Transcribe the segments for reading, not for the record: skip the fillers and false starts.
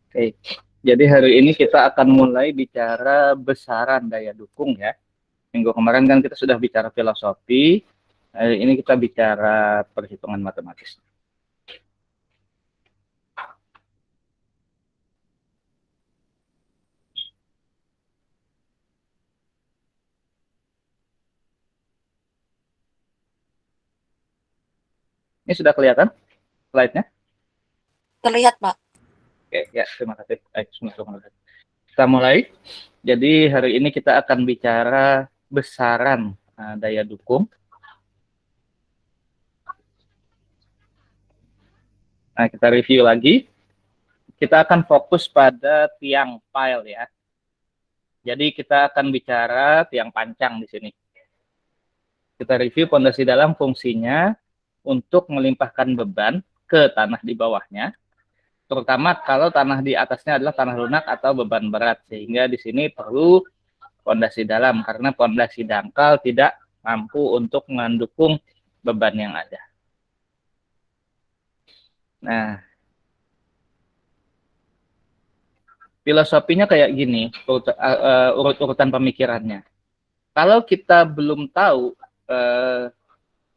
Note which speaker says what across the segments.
Speaker 1: Oke, jadi hari ini kita akan mulai bicara besaran daya dukung ya. Minggu kemarin kan kita sudah bicara filosofi, hari ini kita bicara perhitungan matematis. Ini sudah kelihatan slide-nya?
Speaker 2: Terlihat, Pak.
Speaker 1: Oke, ya terima kasih. Kita mulai. Jadi hari ini kita akan bicara besaran daya dukung. Nah, kita review lagi. Kita akan fokus pada tiang pile ya. Jadi kita akan bicara tiang pancang di sini. Kita review pondasi dalam fungsinya untuk melimpahkan beban ke tanah di bawahnya, terutama kalau tanah di atasnya adalah tanah lunak atau beban berat, sehingga di sini perlu pondasi dalam karena pondasi dangkal tidak mampu untuk mendukung beban yang ada. Nah, filosofinya kayak gini, urut-urutan pemikirannya. Kalau kita belum tahu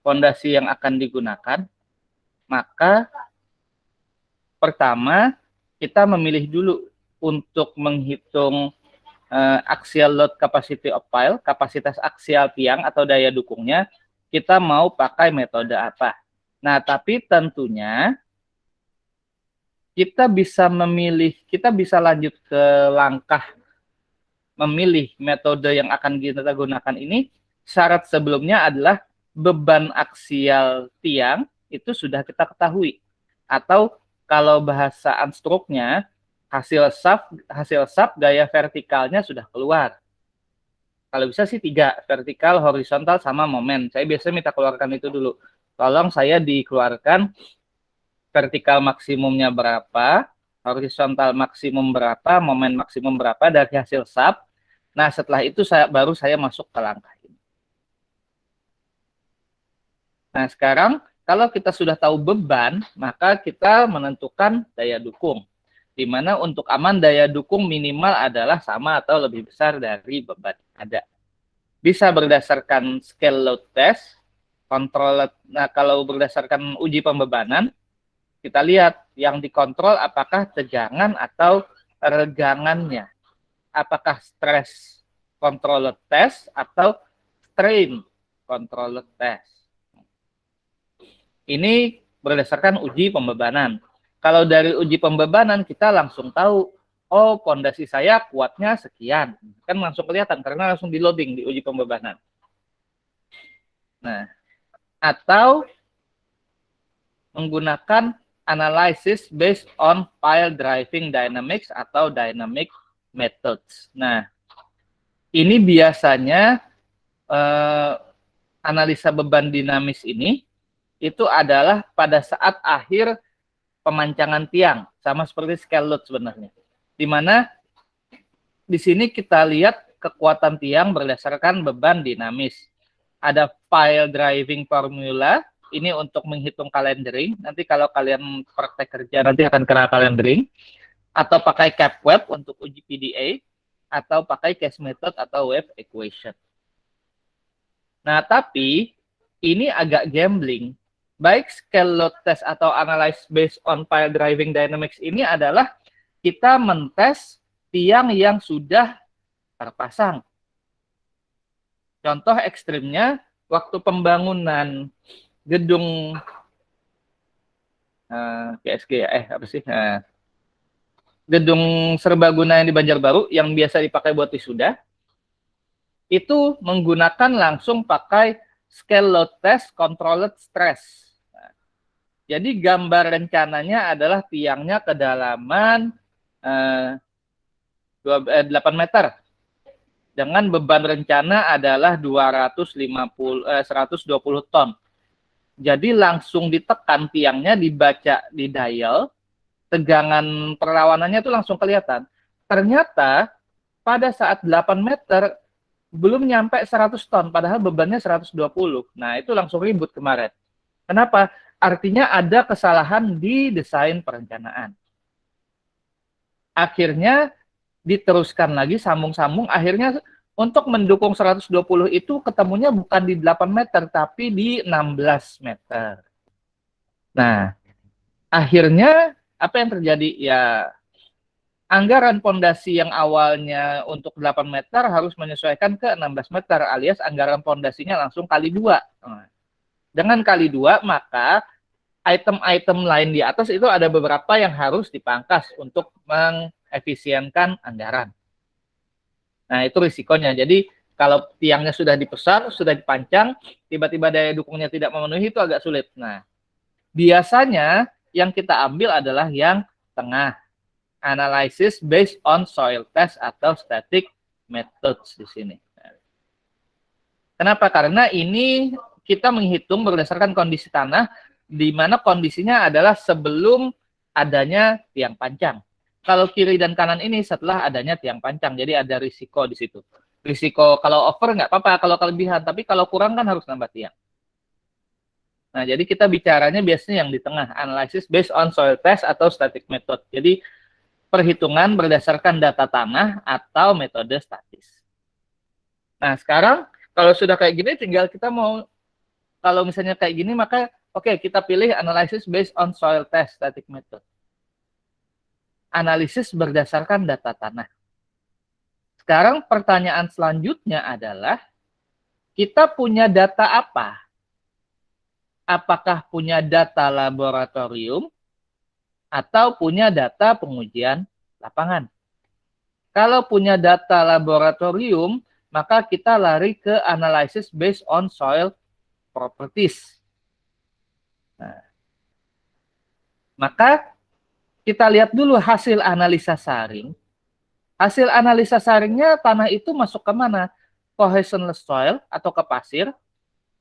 Speaker 1: pondasi yang akan digunakan, maka pertama kita memilih dulu untuk menghitung axial load capacity of pile, kapasitas aksial tiang atau daya dukungnya, kita mau pakai metode apa. Nah, tapi tentunya kita bisa memilih, kita bisa lanjut ke langkah memilih metode yang akan kita gunakan ini. Syarat sebelumnya adalah beban aksial tiang itu sudah kita ketahui. Atau kalau bahasa unstroke-nya, hasil sub gaya vertikalnya sudah keluar. Kalau bisa sih 3, vertikal, horizontal, sama momen. Saya biasanya minta keluarkan itu dulu. Tolong saya dikeluarkan vertikal maksimumnya berapa, horizontal maksimum berapa, momen maksimum berapa dari hasil sub. Nah, setelah itu baru saya masuk ke langkah ini. Nah, sekarang kalau kita sudah tahu beban, maka kita menentukan daya dukung. Di mana untuk aman daya dukung minimal adalah sama atau lebih besar dari beban ada. Bisa berdasarkan scale load test, kontrol. Nah, kalau berdasarkan uji pembebanan, kita lihat yang dikontrol apakah tegangan atau regangannya. Apakah stress control test atau strain control test. Ini berdasarkan uji pembebanan. Kalau dari uji pembebanan kita langsung tahu, oh pondasi saya kuatnya sekian. Kan langsung kelihatan karena langsung di loading di uji pembebanan. Nah, atau menggunakan analysis based on pile driving dynamics atau dynamic methods. Nah, ini biasanya analisa beban dinamis ini itu adalah pada saat akhir pemancangan tiang, sama seperti scale load sebenarnya. Di mana di sini kita lihat kekuatan tiang berdasarkan beban dinamis. Ada pile driving formula, ini untuk menghitung calendering. Nanti kalau kalian praktek kerja nanti akan kena calendering. Atau pakai cap web untuk uji PDA, atau pakai case method atau wave equation. Nah, tapi ini agak gambling. Baik scale load test atau analyze based on pile driving dynamics ini adalah kita mentes tiang yang sudah terpasang. Contoh ekstrimnya, waktu pembangunan gedung GSG apa sih? Gedung serbaguna yang di Banjarbaru yang biasa dipakai buat wisuda, itu menggunakan langsung pakai scale load test controlled stress. Nah, jadi gambar rencananya adalah tiangnya kedalaman 8 meter dengan beban rencana adalah 120 ton. Jadi langsung ditekan tiangnya, dibaca di dial, tegangan perlawanannya itu langsung kelihatan. Ternyata pada saat 8 meter belum nyampe 100 ton, padahal bebannya 120. Nah, itu langsung ribut kemarin. Kenapa? Artinya ada kesalahan di desain perencanaan. akhirnya diteruskan lagi, sambung-sambung, akhirnya untuk mendukung 120 itu ketemunya bukan di 8 meter, tapi di 16 meter. Nah, akhirnya apa yang terjadi? Ya, anggaran pondasi yang awalnya untuk 8 meter harus menyesuaikan ke 16 meter, alias anggaran pondasinya langsung kali 2. Nah, dengan kali 2, maka item-item lain di atas itu ada beberapa yang harus dipangkas untuk mengefisienkan anggaran. Nah, itu risikonya. Jadi, kalau tiangnya sudah dipesar, sudah dipancang, tiba-tiba daya dukungnya tidak memenuhi, itu agak sulit. Nah, biasanya yang kita ambil adalah yang tengah. Analysis based on soil test atau static methods di sini. Kenapa? Karena ini kita menghitung berdasarkan kondisi tanah, di mana kondisinya adalah sebelum adanya tiang pancang. Kalau kiri dan kanan ini setelah adanya tiang pancang, jadi ada risiko di situ. Risiko kalau over nggak apa-apa, kalau kelebihan, tapi kalau kurang kan harus nambah tiang. Nah, jadi kita bicaranya biasanya yang di tengah, analysis based on soil test atau static method. Jadi perhitungan berdasarkan data tanah atau metode statis. Nah, sekarang kalau sudah kayak gini, tinggal kita mau, kalau misalnya kayak gini, maka oke, kita pilih analysis based on soil test static method. Analisis berdasarkan data tanah. Sekarang pertanyaan selanjutnya adalah, kita punya data apa? Apakah punya data laboratorium atau punya data pengujian lapangan? Kalau punya data laboratorium, maka kita lari ke analysis based on soil properties. Nah, maka kita lihat dulu hasil analisa saring. Hasil analisa saringnya tanah itu masuk ke mana? Cohesionless soil atau ke pasir,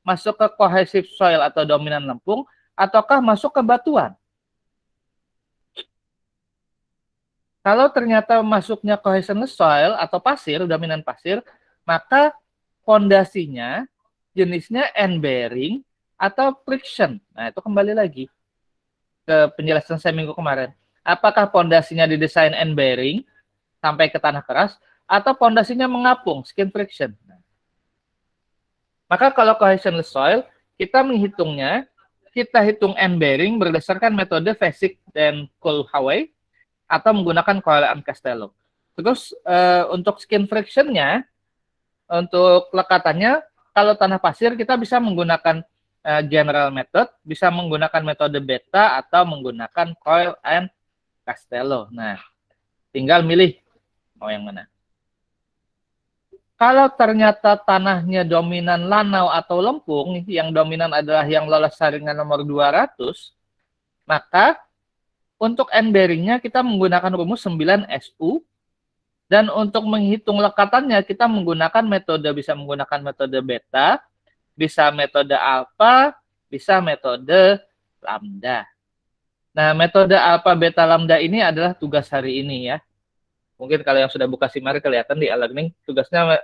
Speaker 1: masuk ke cohesive soil atau dominan lempung, ataukah masuk ke batuan? Kalau ternyata masuknya cohesionless soil atau pasir, dominan pasir, maka fondasinya jenisnya end bearing atau friction. Nah, itu kembali lagi ke penjelasan saya minggu kemarin. Apakah fondasinya didesain end bearing sampai ke tanah keras atau fondasinya mengapung, skin friction. Maka kalau cohesionless soil, kita menghitungnya, kita hitung end bearing berdasarkan metode Vesic dan Kulhaway atau menggunakan Coyle and Castello. Terus untuk skin friction-nya, untuk lekatannya, kalau tanah pasir kita bisa menggunakan general method, bisa menggunakan metode beta atau menggunakan Coyle and Castello. Nah, tinggal milih mau yang mana. Kalau ternyata tanahnya dominan lanau atau lempung, yang dominan adalah yang lolos saringan nomor 200, maka untuk end bearing-nya kita menggunakan rumus 9SU, dan untuk menghitung lekatannya kita menggunakan metode, bisa menggunakan metode beta, bisa metode alfa, bisa metode lambda. Nah, metode alfa, beta, lambda ini adalah tugas hari ini ya. Mungkin kalau yang sudah buka SIMARI kelihatan di e-learning, tugasnya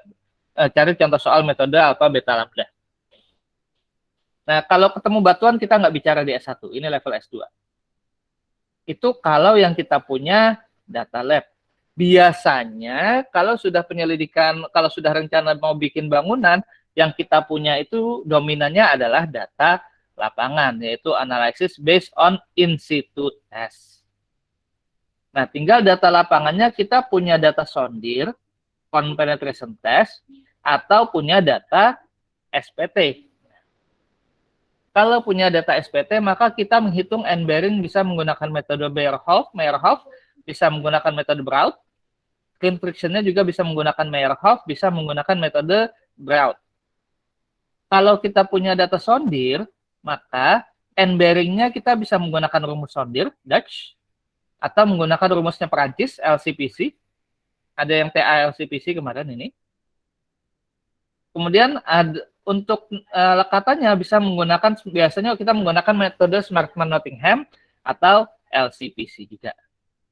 Speaker 1: cari contoh soal metode alfa, beta, lambda. Nah, kalau ketemu batuan kita nggak bicara di S1, ini level S2. Itu kalau yang kita punya data lab. Biasanya kalau sudah penyelidikan, kalau sudah rencana mau bikin bangunan, yang kita punya itu dominannya adalah data lapangan, yaitu analysis based on in situ test. Nah, tinggal data lapangannya kita punya data sondir, con penetration test, atau punya data SPT. Kalau punya data SPT, maka kita menghitung end bearing bisa menggunakan metode Meyerhof, bisa menggunakan metode Braut. Skin friction-nya juga bisa menggunakan Meyerhof, bisa menggunakan metode Braut. Kalau kita punya data sondir, maka end bearing-nya kita bisa menggunakan rumus sondir, Dutch, atau menggunakan rumusnya Perancis, LCPC. Ada yang TA LCPC kemarin ini. Kemudian untuk lekatannya bisa menggunakan, biasanya kita menggunakan metode Smartman-Nottingham atau LCPC juga.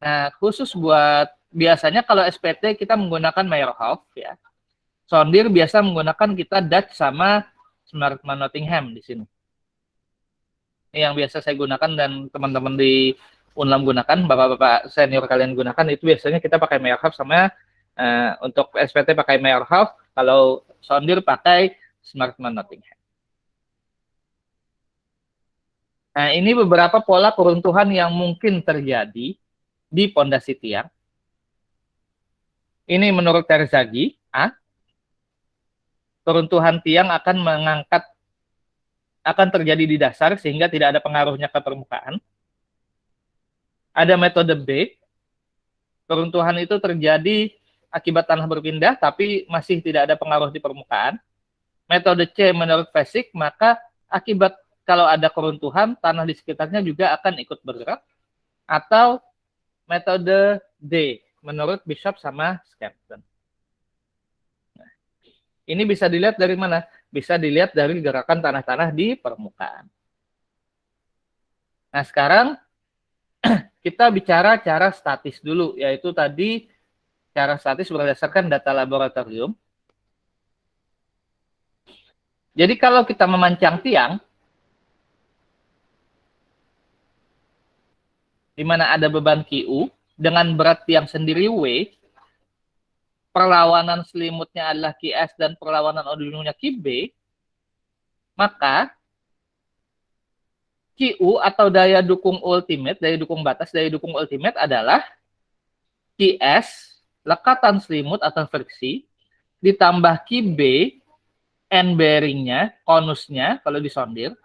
Speaker 1: Nah, khusus buat, biasanya kalau SPT kita menggunakan Meyerhof ya. Sondir biasa menggunakan kita Dutch sama Smartman-Nottingham di sini. Ini yang biasa saya gunakan dan teman-teman di Unlam gunakan, bapak-bapak senior kalian gunakan, itu biasanya kita pakai Meyerhoff sama untuk SPT pakai Meyerhoff, kalau sondir pakai Smartman Nottingham. Nah, ini beberapa pola keruntuhan yang mungkin terjadi di pondasi tiang. Ini menurut Terzaghi, keruntuhan tiang akan terjadi di dasar sehingga tidak ada pengaruhnya ke permukaan. Ada metode B, keruntuhan itu terjadi akibat tanah berpindah tapi masih tidak ada pengaruh di permukaan. Metode C menurut Vesic, maka akibat kalau ada keruntuhan, tanah di sekitarnya juga akan ikut bergerak. Atau metode D menurut Bishop sama Skempton. Nah, ini bisa dilihat dari mana? Bisa dilihat dari gerakan tanah-tanah di permukaan. Nah, sekarang kita bicara cara statis dulu, yaitu tadi cara statis berdasarkan data laboratorium. Jadi kalau kita memancang tiang, di mana ada beban QU, dengan berat tiang sendiri W, perlawanan selimutnya adalah QS dan perlawanan ujungnya QB, maka QU atau daya dukung ultimate, daya dukung batas, daya dukung ultimate adalah QS, lekatan selimut atau friksi, ditambah QB, end bearingnya, konusnya, kalau disondir,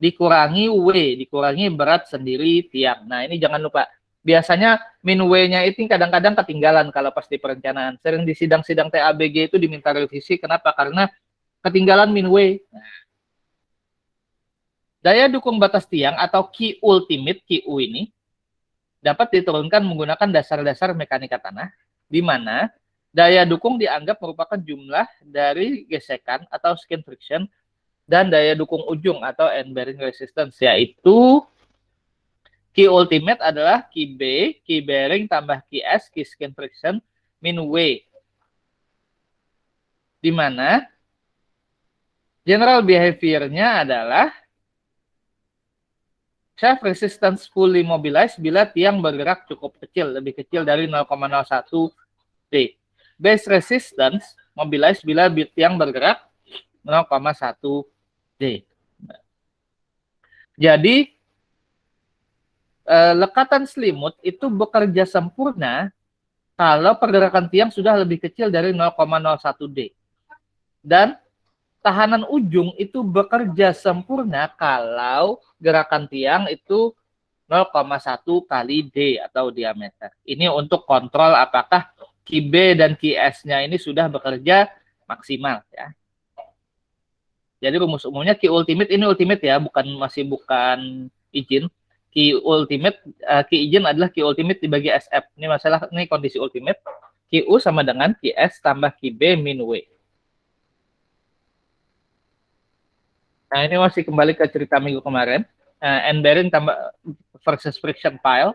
Speaker 1: dikurangi W, dikurangi berat sendiri tiang. Nah, ini jangan lupa. Biasanya min W-nya itu kadang-kadang ketinggalan kalau pas di perencanaan. Sering di sidang-sidang TABG itu diminta revisi. Kenapa? Karena ketinggalan min W. Nah, daya dukung batas tiang atau Q ultimate, QU ini, dapat diturunkan menggunakan dasar-dasar mekanika tanah, di mana daya dukung dianggap merupakan jumlah dari gesekan atau skin friction dan daya dukung ujung atau end bearing resistance, yaitu Q ultimate adalah QB, Q bearing tambah QS, Q skin friction, min W. Di mana general behavior-nya adalah self resistance fully mobilized bila tiang bergerak cukup kecil, lebih kecil dari 0,01 D. Base resistance mobilized bila tiang bergerak 0,1 D. Jadi lekatan selimut itu bekerja sempurna kalau pergerakan tiang sudah lebih kecil dari 0,01 D. Dan tahanan ujung itu bekerja sempurna kalau gerakan tiang itu 0,1 kali D atau diameter. Ini untuk kontrol apakah QB dan QS-nya ini sudah bekerja maksimal ya. Jadi rumus umumnya Q ultimate, ini ultimate ya, masih bukan izin. Q ultimate, Q izin adalah Q ultimate dibagi SF. Ini kondisi ultimate. QU sama dengan QS tambah QB min W. Nah, ini masih kembali ke cerita minggu kemarin. End bearing tambah versus friction pile.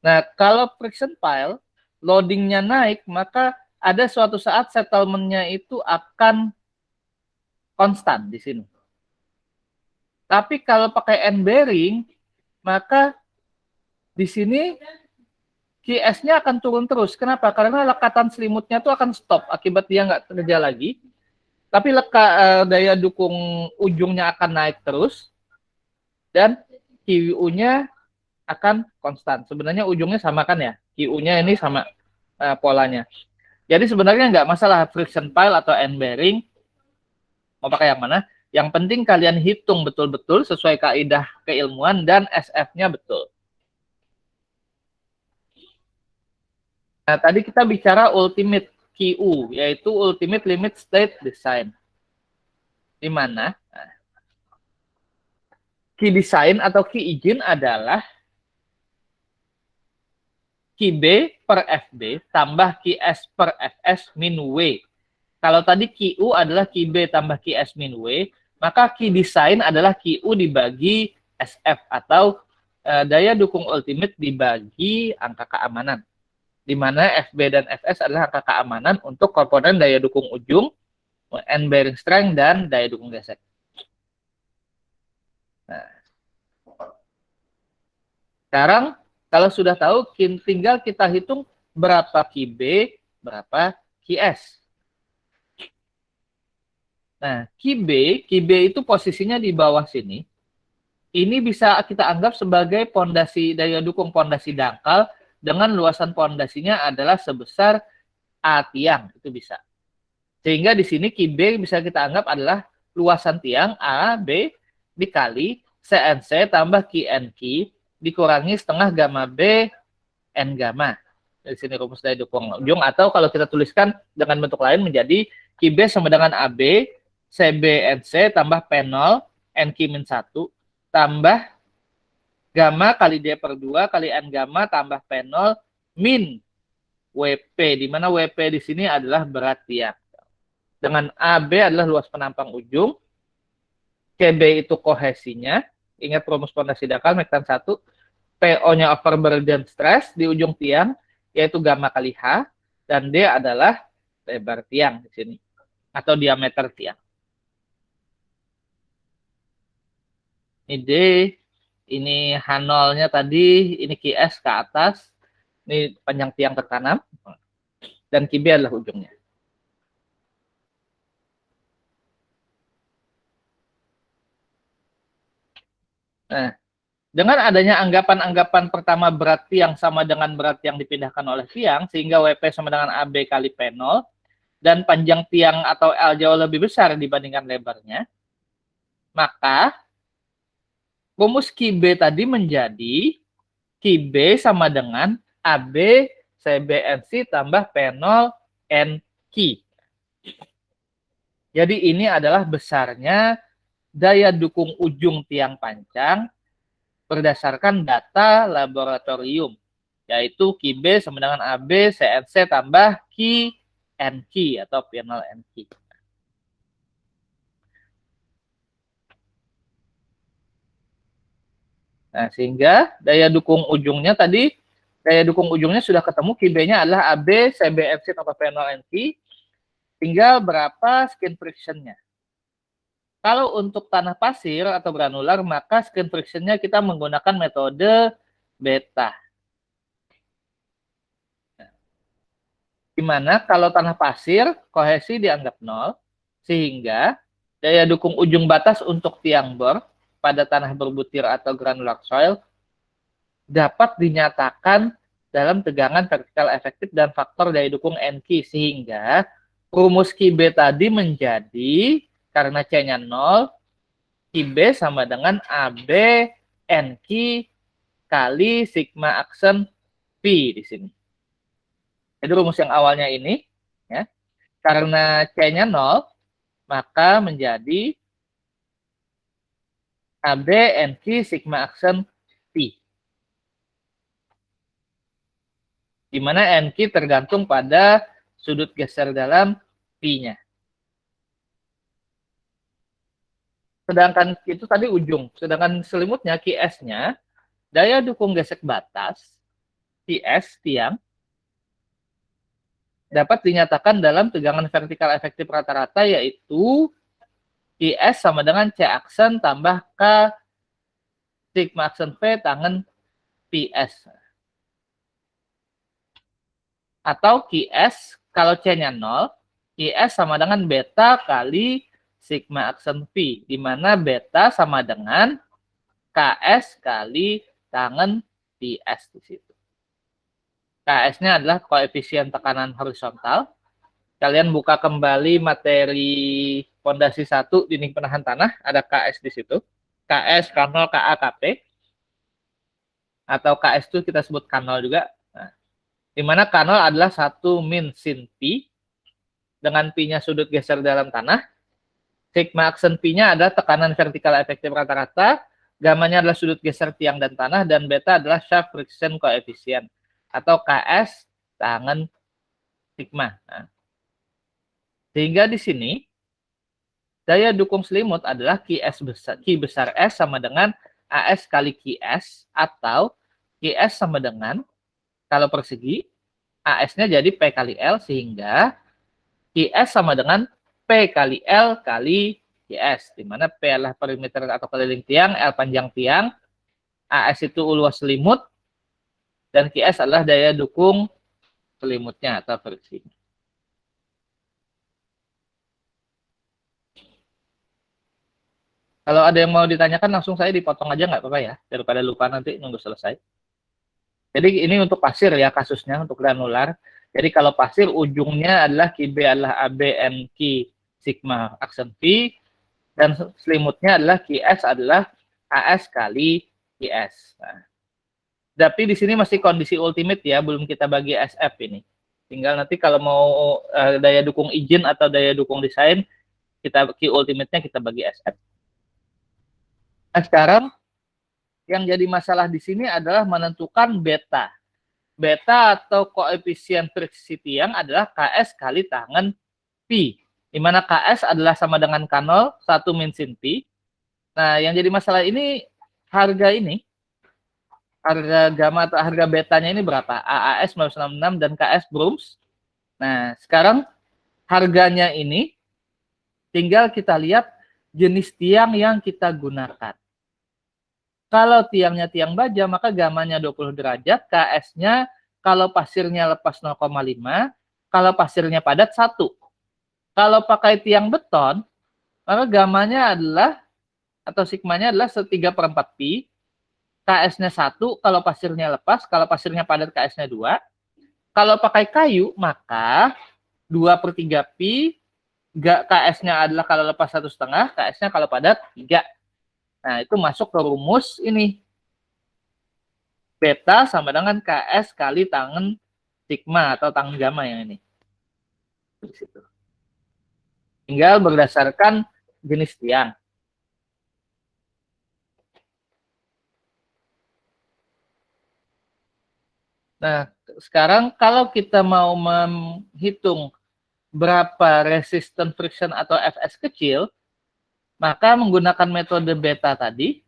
Speaker 1: Nah, kalau friction pile, loadingnya naik, maka ada suatu saat settlement-nya itu akan konstan di sini. Tapi kalau pakai end bearing, maka di sini QS-nya akan turun terus. Kenapa? Karena lekatan selimutnya itu akan stop akibat dia nggak kerja lagi. Tapi daya dukung ujungnya akan naik terus dan QU-nya akan konstan. Sebenarnya ujungnya sama kan ya? QU-nya ini sama polanya. Jadi sebenarnya nggak masalah friction pile atau end bearing. Mau pakai yang mana? Yang penting kalian hitung betul-betul sesuai kaidah keilmuan dan SF-nya betul. Nah, tadi kita bicara ultimate QU, yaitu ultimate limit state design. Di mana key design atau key izin adalah QB per FB tambah QS per FS min W. Kalau tadi QU adalah QB tambah QS min W, maka key design adalah QU dibagi SF atau daya dukung ultimate dibagi angka keamanan. Di mana FB dan FS adalah angka keamanan untuk komponen daya dukung ujung, end bearing strength, dan daya dukung gesek. Nah, Sekarang kalau sudah tahu, tinggal kita hitung berapa QB, berapa QS. Nah, QB itu posisinya di bawah sini. Ini bisa kita anggap sebagai pondasi daya dukung pondasi dangkal dengan luasan pondasinya adalah sebesar A tiang, itu bisa. Sehingga di sini QB bisa kita anggap adalah luasan tiang A, B dikali CNC tambah QNQ dikurangi setengah gamma B N gamma. Di sini rumus daya dukung ujung, atau kalau kita tuliskan dengan bentuk lain menjadi QB sama dengan AB CB NC tambah P0 NQ min 1 tambah gamma kali D per 2 kali N gamma tambah P0 min WP, di mana WP di sini adalah berat tiang. Dengan AB adalah luas penampang ujung, CB itu kohesinya, ingat rumus pondasi dangkal Mekan 1, PO-nya overburden stress di ujung tiang, yaitu gamma kali H, dan D adalah lebar tiang di sini, atau diameter tiang. Ini D, ini H0-nya tadi, ini QS ke atas, ini panjang tiang ke kanan, dan QB adalah ujungnya. Nah, dengan adanya anggapan-anggapan pertama berat tiang sama dengan berat yang dipindahkan oleh tiang, sehingga WP sama dengan AB kali P0, dan panjang tiang atau L jauh lebih besar dibandingkan lebarnya, maka rumus QB tadi menjadi QB sama dengan AB CBNC tambah P0 NQ. Jadi ini adalah besarnya daya dukung ujung tiang pancang berdasarkan data laboratorium, yaitu QB sama dengan AB CNC tambah QNQ atau P0 NQ. Nah, sehingga daya dukung ujungnya tadi, daya dukung ujungnya sudah ketemu, QB-nya adalah AB CBNC tambah P0 NQ, tinggal berapa skin friction-nya. Kalau untuk tanah pasir atau granular, maka skin friction-nya kita menggunakan metode beta. Dimana kalau tanah pasir, kohesi dianggap 0, sehingga daya dukung ujung batas untuk tiang bor pada tanah berbutir atau granular soil dapat dinyatakan dalam tegangan vertikal efektif dan faktor daya dukung NQ, sehingga rumus QB tadi menjadi, karena C-nya 0, QB sama dengan AB NQ kali sigma aksen P di sini. Jadi rumus yang awalnya ini, ya, karena C-nya 0, maka menjadi AB NQ sigma aksen P. Di mana NQ tergantung pada sudut geser dalam P-nya. Sedangkan itu tadi ujung. Sedangkan selimutnya, QS-nya, daya dukung gesek batas, QS, tiang, dapat dinyatakan dalam tegangan vertikal efektif rata-rata, yaitu QS sama dengan C aksen tambah K sigma aksen V tangan PS. Atau QS, kalau C-nya 0, QS sama dengan beta kali sigma aksen V, di mana beta sama dengan KS kali tangan PS di situ. KS-nya adalah koefisien tekanan horizontal. Kalian buka kembali materi pondasi 1 dinding penahan tanah, ada KS di situ. KS, K0, KA, KP. Atau KS itu kita sebut K0 juga. Nah, di mana K0 adalah 1 min sin P, dengan P-nya sudut geser dalam tanah. Sigma aksen P-nya adalah tekanan vertikal efektif rata-rata, gamanya adalah sudut geser tiang dan tanah, dan beta adalah shaft friction coefficient, atau KS tangan sigma. Nah, sehingga di sini, daya dukung selimut adalah Q besar S sama dengan AS kali QS, atau QS sama dengan, kalau persegi, AS-nya jadi P kali L, sehingga QS sama dengan P kali L kali QS, di mana P adalah perimeter atau keliling tiang, L panjang tiang, AS itu luas selimut, dan QS adalah daya dukung selimutnya atau friksinya. Kalau ada yang mau ditanyakan, langsung saya dipotong aja nggak apa-apa ya, daripada lupa nanti nunggu selesai. Jadi ini untuk pasir ya kasusnya, untuk granular. Jadi kalau pasir ujungnya adalah QB adalah AB N Q sigma aksen V, dan selimutnya adalah QS adalah AS kali QS. Nah, tapi di sini masih kondisi ultimate ya, belum kita bagi SF ini. Tinggal nanti kalau mau daya dukung izin atau daya dukung desain, kita Q ultimate-nya kita bagi SF. Nah, sekarang yang jadi masalah di sini adalah menentukan beta. Beta atau koefisien friksi tiang adalah KS kali tangan Pi, di mana KS adalah sama dengan K0, 1 min sin Pi. Nah, yang jadi masalah ini, harga gamma atau harga betanya ini berapa? AAS 966 dan KS Brooms. Nah, sekarang harganya ini tinggal kita lihat jenis tiang yang kita gunakan. Kalau tiangnya tiang baja, maka gamanya 20 derajat, KS-nya kalau pasirnya lepas 0,5, kalau pasirnya padat 1. Kalau pakai tiang beton, maka gamanya adalah, atau sigmanya adalah 1/3/4 pi, KS-nya 1, kalau pasirnya lepas, kalau pasirnya padat KS-nya 2. Kalau pakai kayu, maka 2/3 pi, KS-nya adalah kalau lepas 1,5, KS-nya kalau padat 3. Nah, itu masuk ke rumus ini. Beta sama dengan KS kali tangan sigma atau tangan gamma yang ini. Di situ. Tinggal berdasarkan jenis tiang. Nah, sekarang kalau kita mau menghitung berapa resistance friction atau Fs kecil, maka menggunakan metode beta tadi,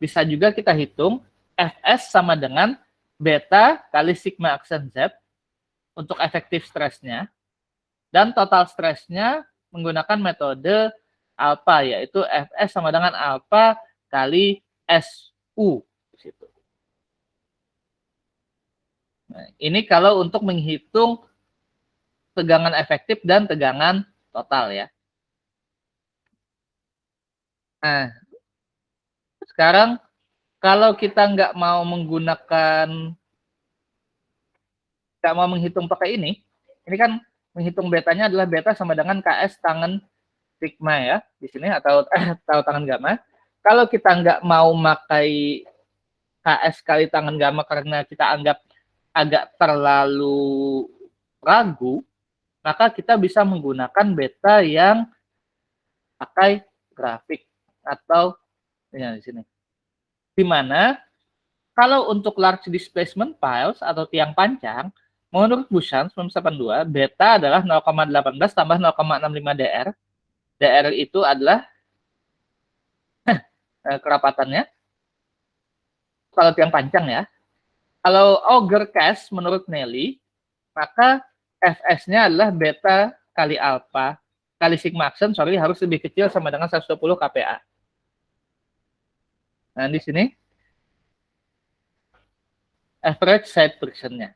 Speaker 1: bisa juga kita hitung Fs sama dengan beta kali sigma aksen Z untuk efektif stresnya, dan total stresnya menggunakan metode alpha, yaitu Fs sama dengan alpha kali Su. Nah, ini kalau untuk menghitung tegangan efektif dan tegangan total ya. Nah, sekarang kalau kita nggak mau menghitung pakai ini kan menghitung betanya adalah beta sama dengan KS tangan sigma ya di sini atau tangan gamma. Kalau kita nggak mau pakai KS kali tangan gamma karena kita anggap agak terlalu ragu, maka kita bisa menggunakan beta yang pakai grafik atau ya, di sini. Di mana kalau untuk large displacement piles atau tiang panjang, menurut Buchan 1982, beta adalah 0,18 tambah 0,65 dr. Dr itu adalah kerapatannya. Kalau tiang panjang ya. Kalau auger cast menurut Nelly, maka Fs-nya adalah beta kali alpha kali sigma aksen, harus lebih kecil sama dengan 120 kPa. Nah, di sini average side friction-nya.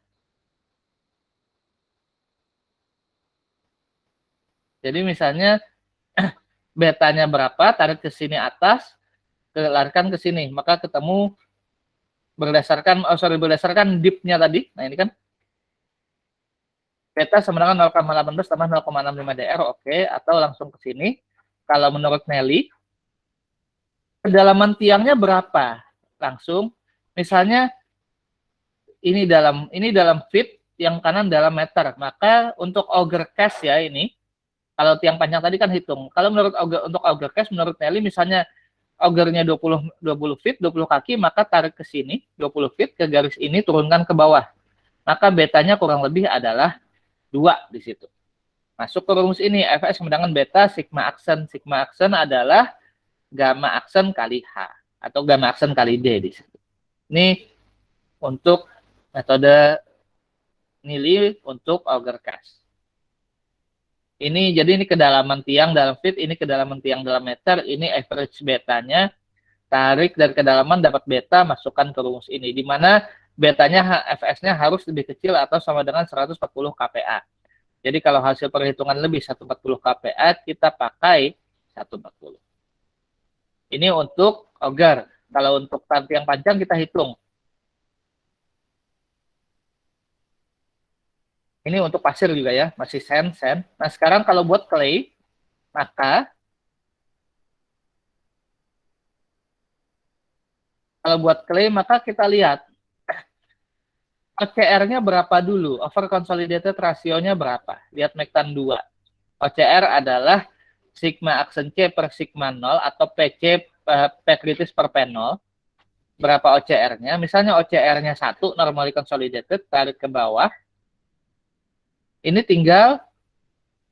Speaker 1: Jadi misalnya betanya berapa, tarik ke sini atas, larikan ke sini, maka ketemu berdasarkan dip-nya tadi. Nah, ini kan beta sama dengan 0,18 tambah 0,65 dr, oke, atau langsung ke sini. Kalau menurut Nelly, kedalaman tiangnya berapa? Langsung, misalnya ini dalam feet, yang kanan dalam meter. Maka untuk auger cast ya ini, kalau tiang panjang tadi kan hitung. Kalau untuk auger cast menurut Nelly, misalnya augernya 20 feet, 20 kaki, maka tarik ke sini 20 feet ke garis ini, turunkan ke bawah. Maka betanya kurang lebih adalah 2 di situ. Masuk ke rumus ini, Fs sama dengan beta sigma aksen. Sigma aksen adalah gamma aksen kali H atau gamma aksen kali D di situ. Ini untuk metode Nelly untuk auger cast. Jadi ini kedalaman tiang dalam feet, ini kedalaman tiang dalam meter, ini average betanya. tarik dari kedalaman dapat beta, masukkan ke rumus ini, di mana betanya Fs-nya harus lebih kecil atau sama dengan 140 kPa. Jadi kalau hasil perhitungan lebih 140 kPa, kita pakai 140. Ini untuk auger. Kalau untuk tiang panjang kita hitung. Ini untuk pasir juga ya, masih sand. Nah sekarang kalau buat clay, maka kita lihat OCR-nya berapa dulu, over consolidated ratio-nya berapa. Lihat Mektan 2. OCR adalah sigma aksen C per sigma 0 atau PC P kritis per P0. Berapa OCR-nya? Misalnya OCR-nya 1, normally consolidated, tarik ke bawah. Ini tinggal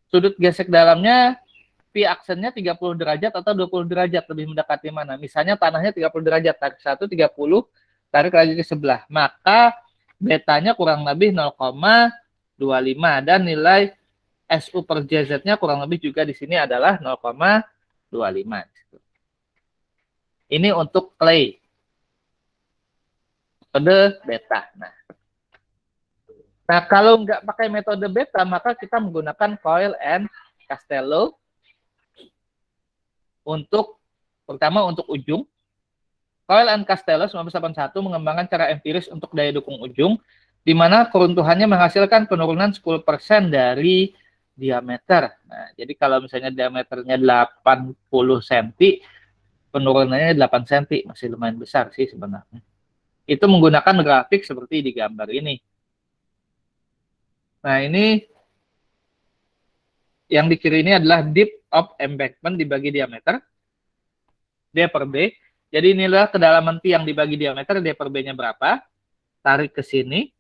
Speaker 1: sudut gesek dalamnya P aksennya 30 derajat atau 20 derajat, lebih mendekati mana. Misalnya tanahnya 30 derajat, tarik 1, 30, tarik lagi ke sebelah. Maka betanya kurang lebih 0,25 dan nilai SU per JZ-nya kurang lebih juga di sini adalah 0,25. Ini untuk clay. Metode beta. Nah, kalau nggak pakai metode beta, maka kita menggunakan Coyle and Castello pertama untuk ujung. Coyle and Castello 1981 mengembangkan cara empiris untuk daya dukung ujung, di mana keruntuhannya menghasilkan penurunan 10% dari diameter. Nah, jadi kalau misalnya diameternya 80 cm, penurunannya 8 cm, masih lumayan besar sih sebenarnya. Itu menggunakan grafik seperti di gambar ini. Nah, ini yang di kiri ini adalah depth of embankment dibagi diameter, D per B. Jadi inilah kedalaman tiang dibagi diameter, D per B-nya berapa. Tarik ke sini.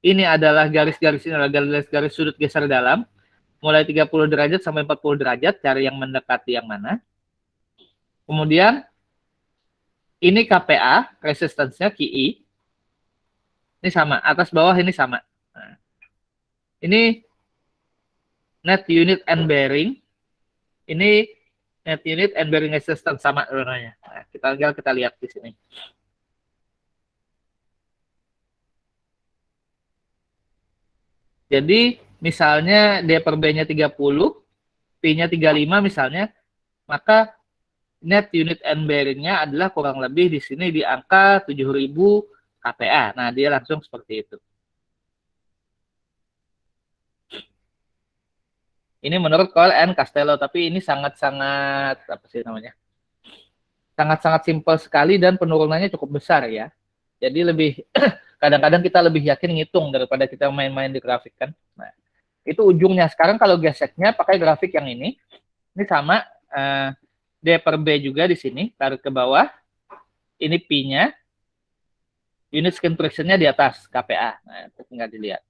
Speaker 1: Ini adalah garis-garis, ini adalah garis-garis sudut geser dalam. Mulai 30 derajat sampai 40 derajat, cari yang mendekati yang mana. Kemudian, ini KPA, resistance-nya QI. Ini sama, atas bawah ini sama. Nah, ini net unit and bearing. Ini net unit and bearing resistance sama sebenarnya. Nah, kita lihat di sini. Jadi misalnya D per B-nya 30, P-nya 35 misalnya, maka net unit and bearing-nya adalah kurang lebih di sini di angka 7.000 kPa. Nah, dia langsung seperti itu. Ini menurut Coyle and Castello, tapi ini sangat-sangat apa sih namanya? Sangat-sangat simpel sekali dan penurunannya cukup besar ya. Jadi lebih kadang-kadang kita lebih yakin ngitung daripada kita main-main di grafik kan. Nah, itu ujungnya. Sekarang kalau geseknya pakai grafik yang ini sama D per B juga di sini, tarik ke bawah. Ini P-nya. Unit skin friction-nya di atas KPA. Nah, itu tinggal dilihat.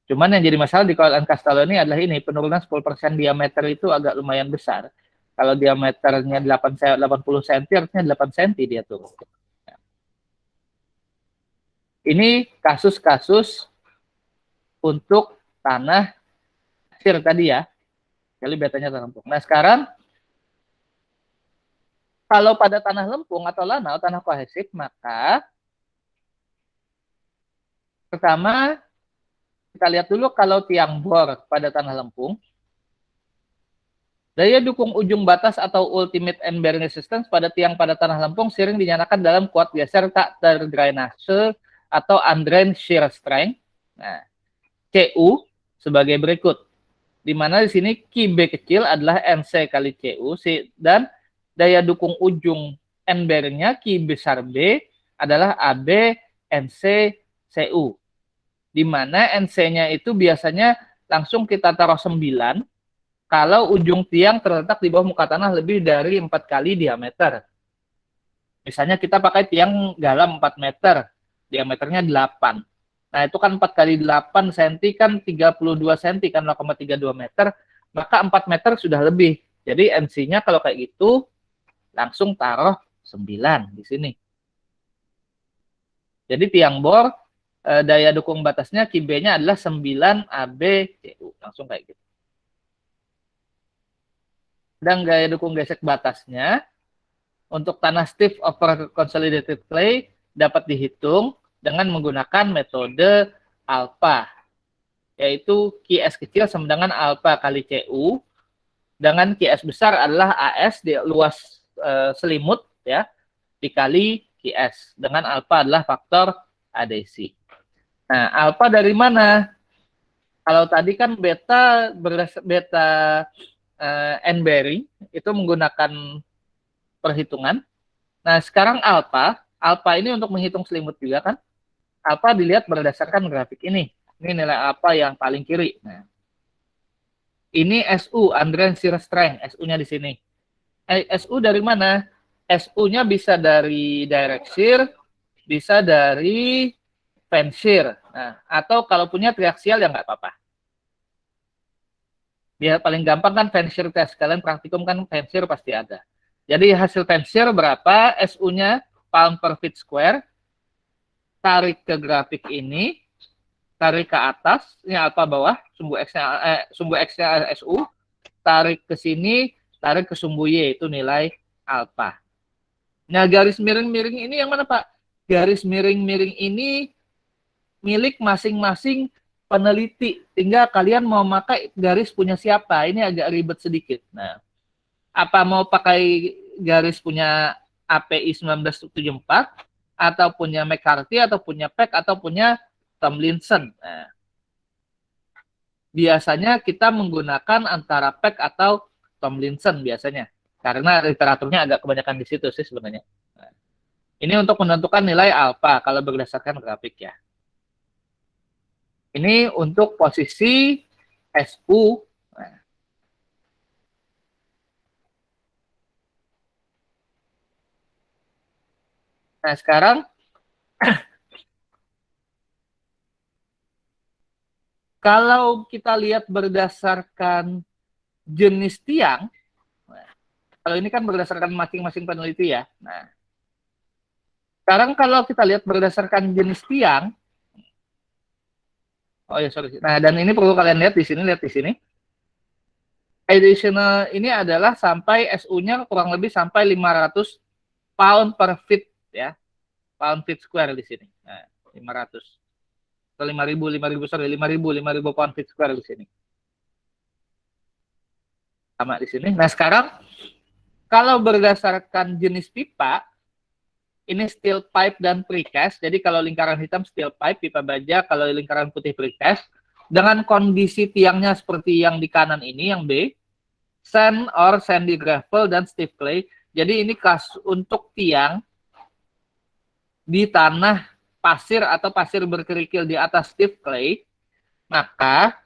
Speaker 1: Cuman yang jadi masalah di Coyle and Castello ini adalah ini, penurunan 10% diameter itu agak lumayan besar. Kalau diameternya 80 cm, artinya 8 cm dia turun. Ini kasus-kasus untuk tanah pasir tadi ya. Jadi betanya tanah lempung. Nah sekarang, kalau pada tanah lempung atau lanau, tanah kohesif, maka pertama, kita lihat dulu kalau tiang bor pada tanah lempung, daya dukung ujung batas atau ultimate end bearing resistance pada tiang pada tanah lempung sering dinyatakan dalam kuat geser tak terdrainase atau undrained shear strength. Nah, CU sebagai berikut. Di mana di sini QB kecil adalah NC kali CU dan daya dukung ujung end bearing-nya Q besar B adalah AB NC CU. Di mana NC-nya itu biasanya langsung kita taruh 9 kalau ujung tiang terletak di bawah muka tanah lebih dari 4 kali diameter. Misalnya kita pakai tiang dalam 4 meter, diameternya 8. Nah, itu kan 4 kali 8 cm kan 32 cm kan 0,32 meter, maka 4 meter sudah lebih. Jadi NC-nya kalau kayak gitu langsung taruh 9 di sini. Jadi tiang bor daya dukung batasnya QB-nya adalah 9 AB CU. Langsung kayak gitu. Dan daya dukung gesek batasnya untuk tanah stiff over consolidated clay dapat dihitung dengan menggunakan metode alpha, yaitu QS kecil sama dengan alpha kali CU, dengan QS besar adalah AS di luas selimut ya dikali QS, dengan alpha adalah faktor adhesi. Nah, alpha dari mana? Kalau tadi kan beta end bearing itu menggunakan perhitungan. Nah, sekarang alpha ini untuk menghitung selimut juga kan. Alpha dilihat berdasarkan grafik ini. Ini nilai alpha yang paling kiri. Nah, ini SU, Andrean Shear Strength, SU-nya di sini. SU dari mana? SU-nya bisa dari direct shear, bisa dari fan shear. Nah, atau kalau punya triaxial ya nggak apa-apa. Biar paling gampang kan fan shear test. Kalian praktikum kan fan shear pasti ada. Jadi hasil fan shear berapa? SU-nya pound per feet square. Tarik ke grafik ini, tarik ke atas, ini alpha bawah, sumbu X-nya SU, tarik ke sini, tarik ke sumbu Y, itu nilai alpha. Nah, garis miring-miring ini yang mana, Pak? Garis miring-miring ini milik masing-masing peneliti. Tinggal kalian mau pakai garis punya siapa. Ini agak ribet sedikit. Nah, apa mau pakai garis punya API 1974, atau punya McCarthy, atau punya Peck, atau punya Tomlinson. Nah, biasanya kita menggunakan antara Peck atau Tomlinson biasanya. Karena literaturnya agak kebanyakan di situ sih sebenarnya. Nah, ini untuk menentukan nilai alpha kalau berdasarkan grafik ya. Ini untuk posisi SU. Nah, sekarang kalau kita lihat berdasarkan jenis tiang, kalau ini kan berdasarkan masing-masing peneliti ya. Nah, sekarang kalau kita lihat berdasarkan jenis tiang, oh ya sorry. Nah, dan ini perlu kalian lihat di sini, Additional ini adalah sampai SU-nya kurang lebih sampai 500 pound per feet ya. Pound feet square di sini. Nah, 500. Atau 5.000 pound feet square di sini. Sama di sini. Nah, sekarang kalau berdasarkan jenis pipa, ini steel pipe dan precast. Jadi kalau lingkaran hitam steel pipe, pipa baja, kalau lingkaran putih precast. Dengan kondisi tiangnya seperti yang di kanan ini, yang B, sand or sandy gravel dan stiff clay. Jadi ini untuk tiang di tanah pasir atau pasir berkerikil di atas stiff clay. Maka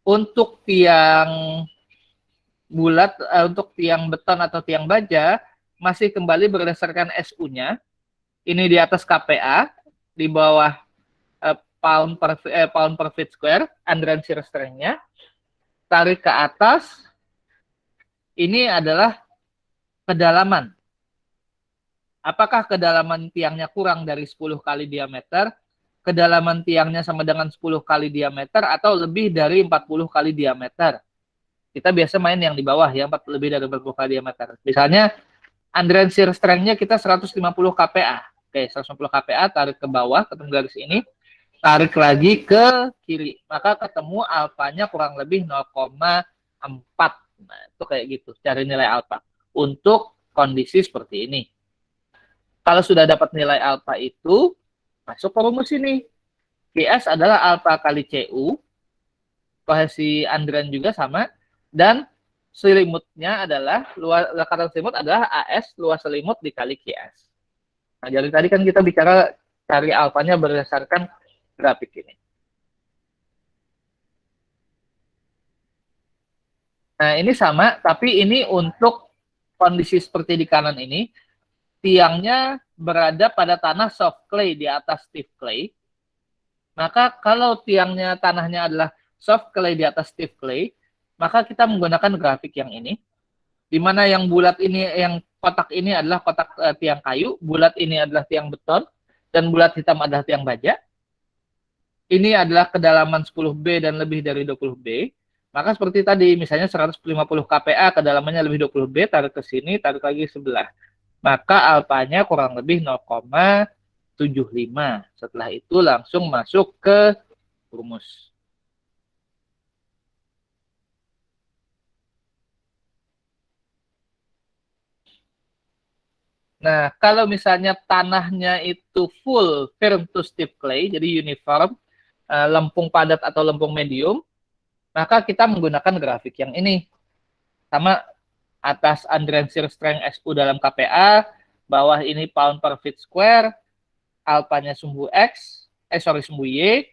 Speaker 1: untuk tiang bulat, untuk tiang beton atau tiang baja, masih kembali berdasarkan SU-nya. Ini di atas KPA, di bawah pound per feet square, Andrean shear strength-nya. Tarik ke atas, ini adalah kedalaman. Apakah kedalaman tiangnya kurang dari 10 kali diameter, kedalaman tiangnya sama dengan 10 kali diameter, atau lebih dari 40 kali diameter. Kita biasa main yang di bawah ya, lebih dari 40 kali diameter. Misalnya, Andrean shear strength-nya kita 150 kPa. Oke, 150 kPa, tarik ke bawah, ketemu garis ini, tarik lagi ke kiri. Maka ketemu alfanya kurang lebih 0,4. Nah, itu kayak gitu, cari nilai alfa. Untuk kondisi seperti ini. Kalau sudah dapat nilai alfa itu, masuk ke rumus ini. QS adalah alfa kali CU, kohesi Andrean juga sama, dan selimutnya adalah, lingkaran selimut adalah AS, luas selimut dikali QS. Nah, jadi tadi kan kita bicara cari alfanya berdasarkan grafik ini. Nah, ini sama, tapi ini untuk kondisi seperti di kanan ini, tiangnya berada pada tanah soft clay di atas stiff clay. Maka kalau tiangnya tanahnya adalah soft clay di atas stiff clay, maka kita menggunakan grafik yang ini, di mana yang bulat ini, yang kotak ini adalah kotak tiang kayu, bulat ini adalah tiang beton, dan bulat hitam adalah tiang baja. Ini adalah kedalaman 10B dan lebih dari 20B. Maka seperti tadi, misalnya 150 kPa, kedalamannya lebih 20 B, tarik ke sini, tarik lagi sebelah. Maka alfanya kurang lebih 0,75. Setelah itu langsung masuk ke rumus. Nah, kalau misalnya tanahnya itu full firm to stiff clay, jadi uniform, lempung padat atau lempung medium, maka kita menggunakan grafik yang ini. Sama atas Andrean shear strength SU dalam KPA, bawah ini pound per feet square, alpanya sumbu X, sumbu Y.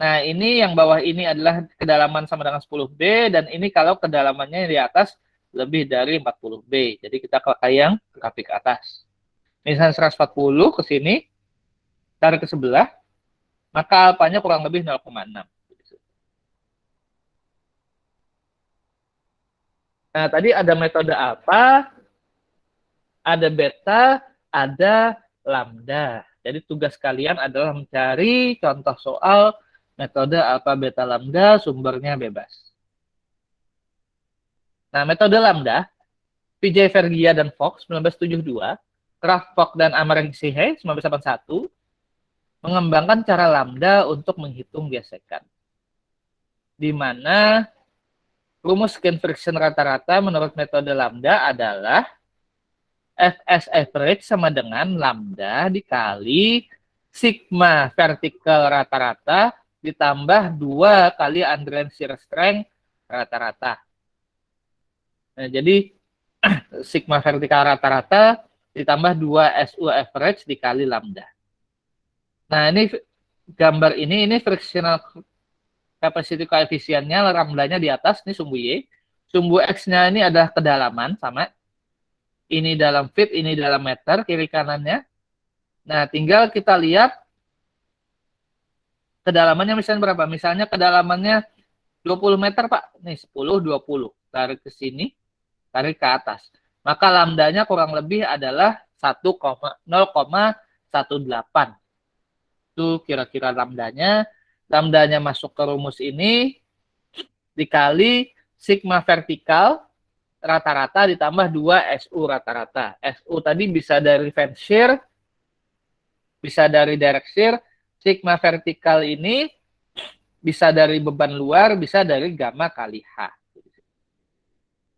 Speaker 1: Nah, ini yang bawah ini adalah kedalaman sama dengan 10B, dan ini kalau kedalamannya di atas lebih dari 40B. Jadi kita pakai yang grafik atas. Misalnya 140 ke sini, tarik ke sebelah, maka alfanya kurang lebih 0,6. Nah, tadi ada metode apa? Ada beta, ada lambda. Jadi tugas kalian adalah mencari contoh soal metode alfa, beta, lambda, sumbernya bebas. Nah, metode lambda, PJ Verghia dan Fox 1972, Kraft, Fox, dan Amareng-Sihe 1981, mengembangkan cara lambda untuk menghitung gesekan. Di mana rumus skin friction rata-rata menurut metode lambda adalah Fs average sama dengan lambda dikali sigma vertikal rata-rata ditambah 2 kali Andrean shear strength rata-rata. Nah, jadi sigma vertikal rata-rata ditambah 2 SU average dikali lambda. Nah, ini gambar ini frictional capacity koefisiennya, lambdanya di atas, ini sumbu Y. Sumbu X-nya ini adalah kedalaman, sama. Ini dalam feet, ini dalam meter, kiri kanannya. Nah, tinggal kita lihat kedalamannya misalnya berapa. Misalnya kedalamannya 20 meter, Pak. Nih, 10, 20. Tarik ke sini, tarik ke atas. Maka lambdanya kurang lebih adalah 0,18. Itu kira-kira lambdanya. Lambdanya masuk ke rumus ini, dikali sigma vertikal rata-rata ditambah 2 SU rata-rata. SU tadi bisa dari vent shear, bisa dari direct shear. Sigma vertikal ini bisa dari beban luar, bisa dari gamma kali H.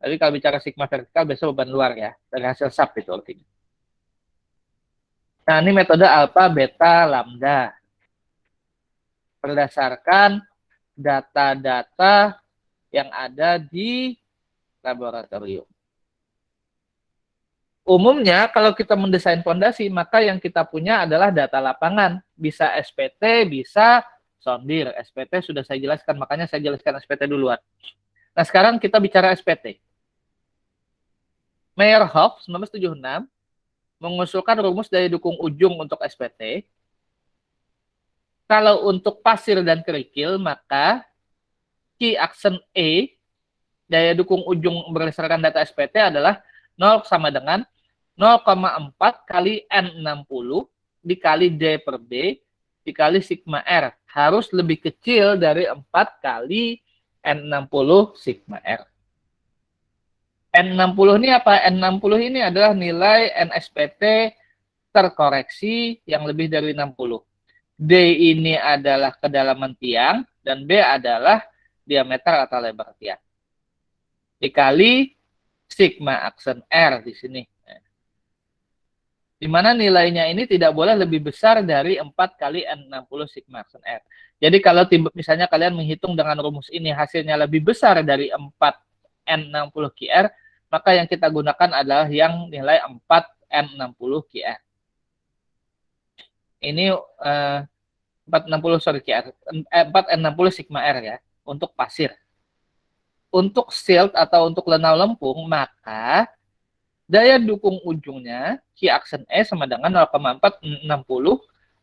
Speaker 1: Jadi kalau bicara sigma vertikal, biasa beban luar ya, dari hasil SAP itu artinya. Nah, ini metode alfa, beta, lambda. Berdasarkan data-data yang ada di laboratorium. Umumnya kalau kita mendesain fondasi, maka yang kita punya adalah data lapangan. Bisa SPT, bisa sondir. SPT sudah saya jelaskan, makanya saya jelaskan SPT duluan. Nah, sekarang kita bicara SPT. Meyerhoff 1976 mengusulkan rumus daya dukung ujung untuk SPT. Kalau untuk pasir dan kerikil, maka Q aksen E, daya dukung ujung berdasarkan data SPT adalah 0 sama dengan 0,4 kali N60 dikali D per B dikali sigma R. Harus lebih kecil dari 4 kali N60 sigma R. N60 ini apa? N60 ini adalah nilai NSPT terkoreksi yang lebih dari 60. D ini adalah kedalaman tiang, dan B adalah diameter atau lebar tiang. Dikali sigma aksen R di sini. Di mana nilainya ini tidak boleh lebih besar dari 4 kali N60 sigma aksen R. Jadi kalau misalnya kalian menghitung dengan rumus ini hasilnya lebih besar dari 4 N60 QR, maka yang kita gunakan adalah yang nilai 4 N60 QR. Ini 460 QR, 4 N60 sigma R ya, untuk pasir. Untuk silt atau untuk lenau lempung, maka daya dukung ujungnya Q aksen E sama dengan 0,460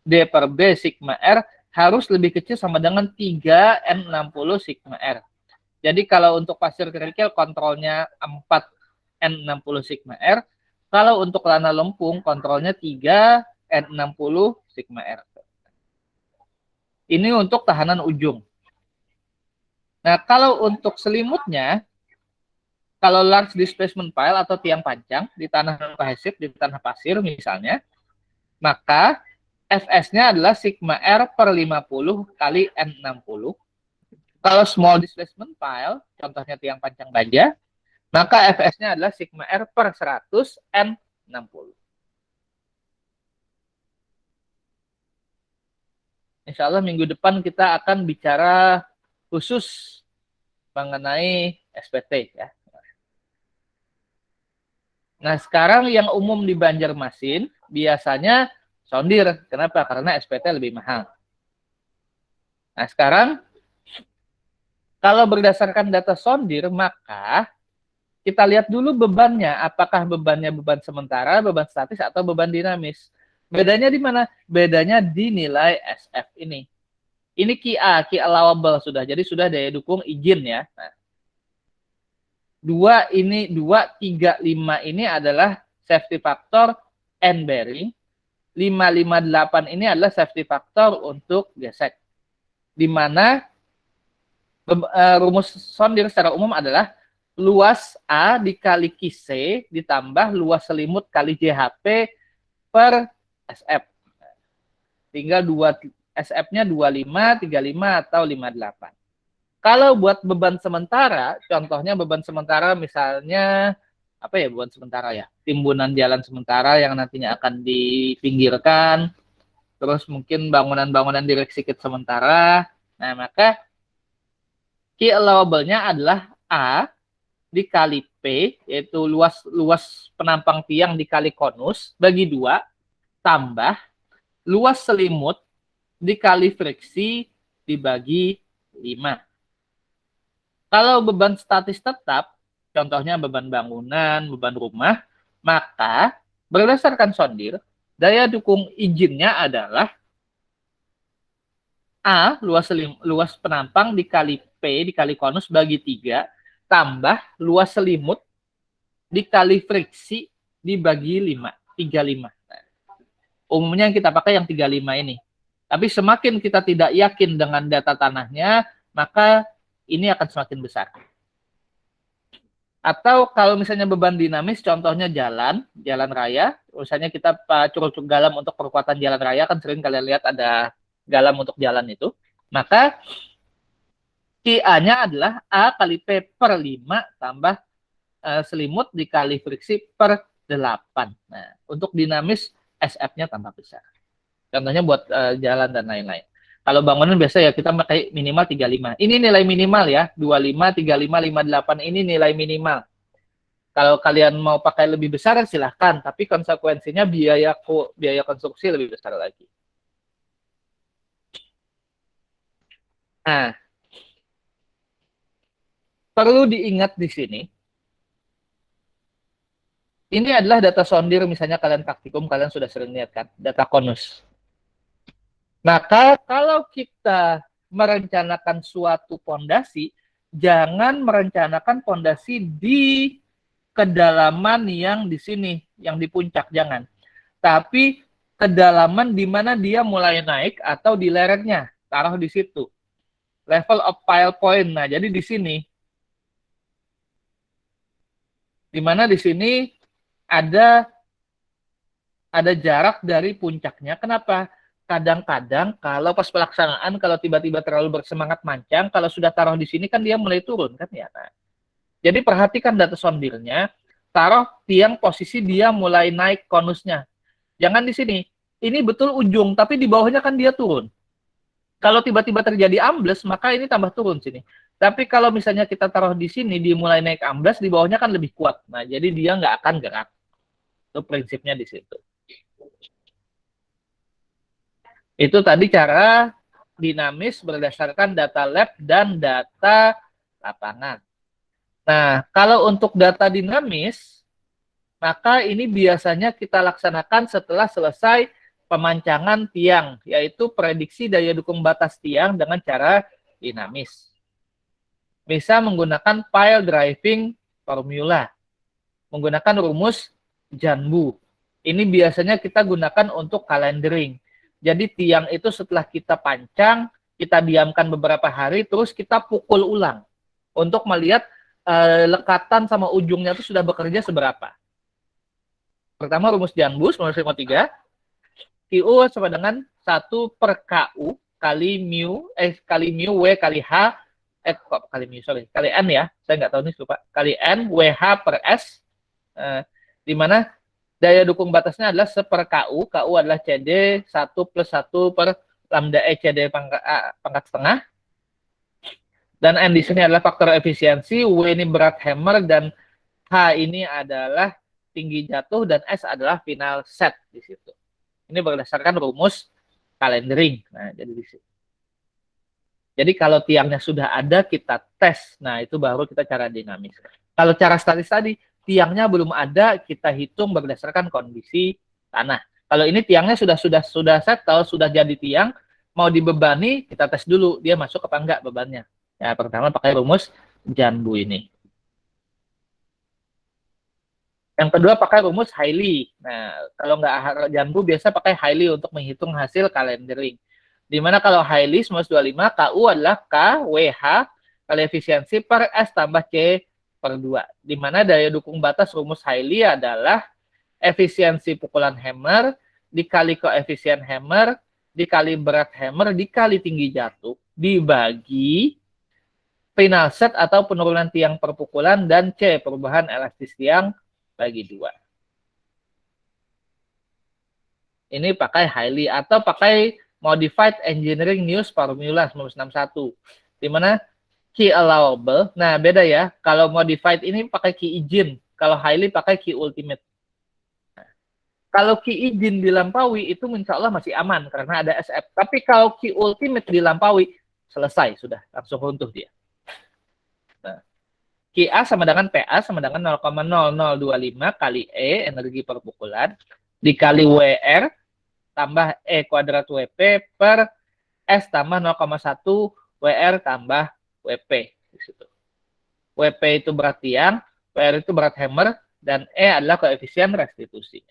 Speaker 1: D per B sigma R harus lebih kecil sama dengan 3 N60 sigma R. Jadi kalau untuk pasir kerikil kontrolnya 4 N60 sigma R, kalau untuk lana lempung kontrolnya 3 N60 sigma R. Ini untuk tahanan ujung. Nah, kalau untuk selimutnya, kalau large displacement pile atau tiang panjang di tanah kohesif, di tanah pasir misalnya, maka Fs-nya adalah sigma R per 50 kali N60. Kalau small displacement pile, contohnya tiang panjang baja, maka Fs-nya adalah sigma R per 100 N60. Insya Allah minggu depan kita akan bicara khusus mengenai SPT ya. Nah, sekarang yang umum di Banjarmasin biasanya sondir. Kenapa? Karena SPT lebih mahal. Nah, sekarang kalau berdasarkan data sondir, maka kita lihat dulu bebannya. Apakah bebannya beban sementara, beban statis, atau beban dinamis. Bedanya di mana? Bedanya di nilai SF ini. Ini QA, key allowable sudah. Jadi sudah daya dukung izin ya. Nah, 2, 3, 5 ini adalah safety factor end bearing. 5, 5, 8 ini adalah safety factor untuk gesek. Di mana rumus sondir secara umum adalah luas A dikali QC ditambah luas selimut kali JHP per SF. Tinggal SF-nya 25, 35, atau 58. Kalau buat beban sementara, contohnya beban sementara misalnya, apa ya beban sementara ya? Timbunan jalan sementara yang nantinya akan dipinggirkan, terus mungkin bangunan-bangunan direksikit sementara. Nah, maka key allowable-nya adalah A dikali P, yaitu luas penampang tiang dikali konus, bagi 2, tambah luas selimut dikali friksi dibagi 5. Kalau beban statis tetap, contohnya beban bangunan, beban rumah, maka berdasarkan sondir, daya dukung izinnya adalah A, luas penampang dikali P dikali konus bagi 3, tambah luas selimut dikali friksi dibagi 5, 35. Nah, umumnya kita pakai yang 35 ini. Tapi semakin kita tidak yakin dengan data tanahnya, maka ini akan semakin besar. Atau kalau misalnya beban dinamis, contohnya jalan raya, misalnya kita curug galam untuk perkuatan jalan raya, kan sering kalian lihat ada galam untuk jalan itu, maka QA-nya adalah A kali P per 5 tambah selimut dikali friksi per 8. Nah, untuk dinamis SF-nya tambah besar. Contohnya buat jalan dan lain-lain. Kalau bangunan biasa ya kita pakai minimal 35. Ini nilai minimal ya, 25, 35, 58 ini nilai minimal. Kalau kalian mau pakai lebih besar silahkan, tapi konsekuensinya biaya konstruksi lebih besar lagi. Nah, perlu diingat di sini, ini adalah data sondir, misalnya kalian praktikum, kalian sudah sering lihat kan, data konus. Maka kalau kita merencanakan suatu pondasi, jangan merencanakan pondasi di kedalaman yang di sini, yang di puncak, jangan. Tapi kedalaman di mana dia mulai naik atau di lerengnya, taruh di situ. Level of pile point. Nah, jadi di sini. Di mana di sini ada jarak dari puncaknya. Kenapa? Kadang-kadang kalau pas pelaksanaan, kalau tiba-tiba terlalu bersemangat mancang, kalau sudah taruh di sini kan dia mulai turun kan ya. Nah, jadi perhatikan data sondirnya, taruh tiang posisi dia mulai naik konusnya. Jangan di sini. Ini betul ujung, tapi di bawahnya kan dia turun. Kalau tiba-tiba terjadi ambles, maka ini tambah turun sini. Tapi kalau misalnya kita taruh di sini, dia mulai naik ambles, di bawahnya kan lebih kuat. Nah, jadi dia nggak akan gerak. Itu prinsipnya di situ. Itu tadi cara dinamis berdasarkan data lab dan data lapangan. Nah, kalau untuk data dinamis, maka ini biasanya kita laksanakan setelah selesai pemancangan tiang, yaitu prediksi daya dukung batas tiang dengan cara dinamis. Bisa menggunakan pile driving formula, menggunakan rumus Janbu. Ini biasanya kita gunakan untuk calendering. Jadi tiang itu setelah kita pancang, kita diamkan beberapa hari, terus kita pukul ulang untuk melihat lekatan sama ujungnya itu sudah bekerja seberapa. Pertama rumus Janbus, rumus 53, QU sama dengan 1 per KU kali mu W kali H, kali N ya, saya nggak tahu nih, lupa, kali N WH per S, di mana daya dukung batasnya adalah 1 per KU, KU adalah CD 1 plus 1 per lambda E CD pangkat setengah, dan N di sini adalah faktor efisiensi, W ini berat hammer, dan H ini adalah tinggi jatuh, dan S adalah final set di situ. Ini berdasarkan rumus calendering. Nah, jadi di situ. Jadi kalau tiangnya sudah ada, kita tes. Nah, itu baru kita cara dinamis. Kalau cara statis tadi, tiangnya belum ada, kita hitung berdasarkan kondisi tanah. Kalau ini tiangnya sudah settle, sudah jadi tiang, mau dibebani, kita tes dulu dia masuk apa enggak bebannya. Ya, pertama pakai rumus Janbu ini. Yang kedua pakai rumus Hailey. Nah, kalau nggak Janbu biasa pakai Hailey untuk menghitung hasil calendering. Dimana kalau Hailey 25, KU adalah K, WH, kali efisiensi per S tambah C per 2. Dimana daya dukung batas rumus Hailey adalah efisiensi pukulan hammer, dikali koefisien hammer, dikali berat hammer, dikali tinggi jatuh, dibagi final set atau penurunan tiang per pukulan, dan C, perubahan elastis tiang bagi 2. Ini pakai Hailey atau pakai Modified Engineering News Formula 1961. Di mana key allowable. Nah, beda ya. Kalau modified ini pakai key izin. Kalau Hailey pakai key ultimate. Nah, kalau key izin dilampaui itu insya Allah masih aman karena ada SF. Tapi kalau key ultimate dilampaui, selesai sudah. Langsung runtuh dia. Nah, QA sama dengan PA sama dengan 0,0025 kali E, energi per pukulan, dikali WR, tambah E kuadrat WP per S tambah 0,1 WR tambah WP. Di situ. WP itu berat tiang, WR itu berat hammer, dan E adalah koefisien restitusi.